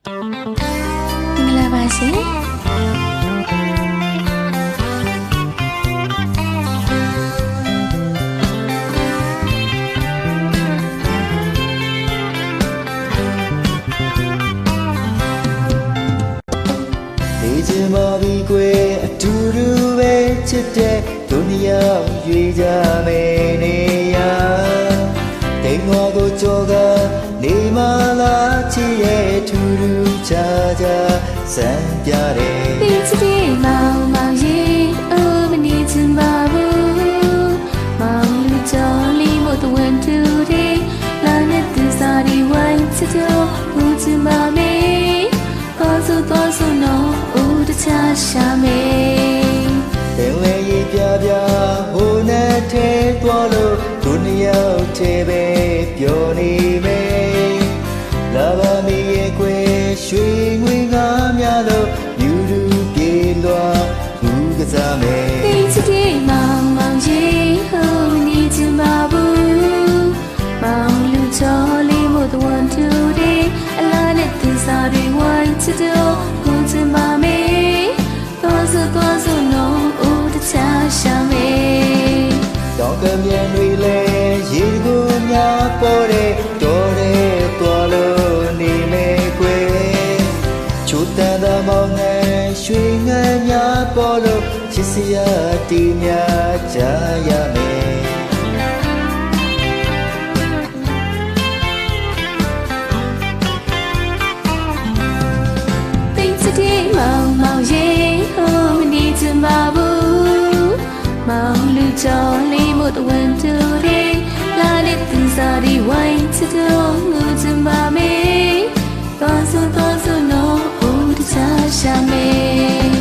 င်္ဂလာပါရှင်မာဘီကွယ်အတူတူပဲချစ်တဲ့ဒုနီယာရွေကြမယ်နေရတိမ်ငေါ်ကိုကြောကနေမလားချစ်ရဲ့ထူထူခြားခြားစံပြတယ်ဒီချစ်တဲ့မောင်မောင်ရဲ့အိုးမနေချင်ပါဘူးမောင်လူကြော်လေးမို့တဝန်တူတဲ့လာနဲ့သူစားဒီဝိုင်းချစ်တော့ဘူးချင်ပါမယ်တော့ဆိုနော်ဦးတခြားရှာမယ်ပင်လေရေးပြပြဟိုနဲ့ထဲသွားလို့ဒုနီယာထဲပဲပျော်နေမယ်လာပါမီရဲ့ကွယ်ရွှေငွေငါများလို့ယူလူပြေလွှာဘူးကစားမယ်ဒီချစ်တဲ့မောင်မောင်ရဲ့ဟိုနေချင်ပါဘူးမောင်လူချော်လေးမို့တဝန်တူတဲ့အလားနဲ့သူစားတွေဝိုင်းချစ်တော့ဘူးချင်ပါမယ်တော့ဆိုနော်ဦးတခြားရှာမယ်တောင်ကမြန်တွေလဲရေကိုများပေါ်တဲ့တော်တဲ့သွားလို့နေမယ်ကွယ်ချိုးတန်သောမောင်ငယ်ရွှေငယ်များပေါ်လို့ချစ်စရာတီများကြရမယ်မောင်မောင်ရဲ့ဟိုမနေချင်ပါဘူးမောင်လူကြော်လေးမို့တဝန်တူတဲ့လာတဲ့သူစားဒီဝိုင်းချစ်တော့ငူချင်ပါမယ်တော့ဆိုနော်ဦးတခြားရှာမယ်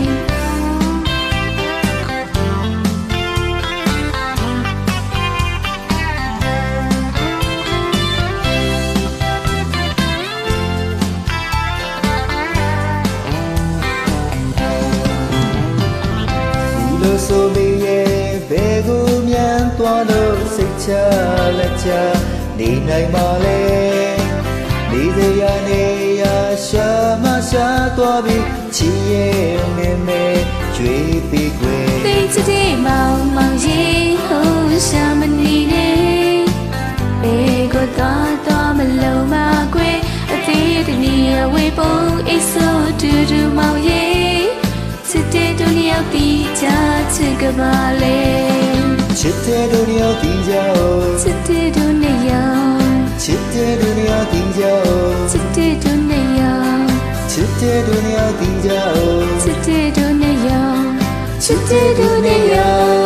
ဆိုမီရဲ့ဘယ်ကိုမြန်သွားလို့စိတ်ချလက်ချနေနိုင်ပါလေနေစရာနေရရှာမရှာသွားပြီးချီရဲ့မင်းမဲကျွေးပြီးကွယ်သိချစ်တဲ့မောင်မောင်ရဲ့ဟိုရှာမနေနဲ့ဘယ်ကိုသွားမလို့မကွယ်အသေးတနည်းဝေပုံအိတ်ဆိုတူတူမောင်ရဲ့ချစ်တဲ့ဒုနီယာတီချာချစ်ကပါလေချစ်တဲ့ဒုနီယာတီချာချစ်တဲ့ဒုနီယာချစ်တဲ့ဒုနီယာတီချာချစ်တဲ့ဒုနီယာချစ်တဲ့ဒုနီယာတီချာချစ်တဲ့ဒုနီယာချစ်တဲ့ဒုနီယာ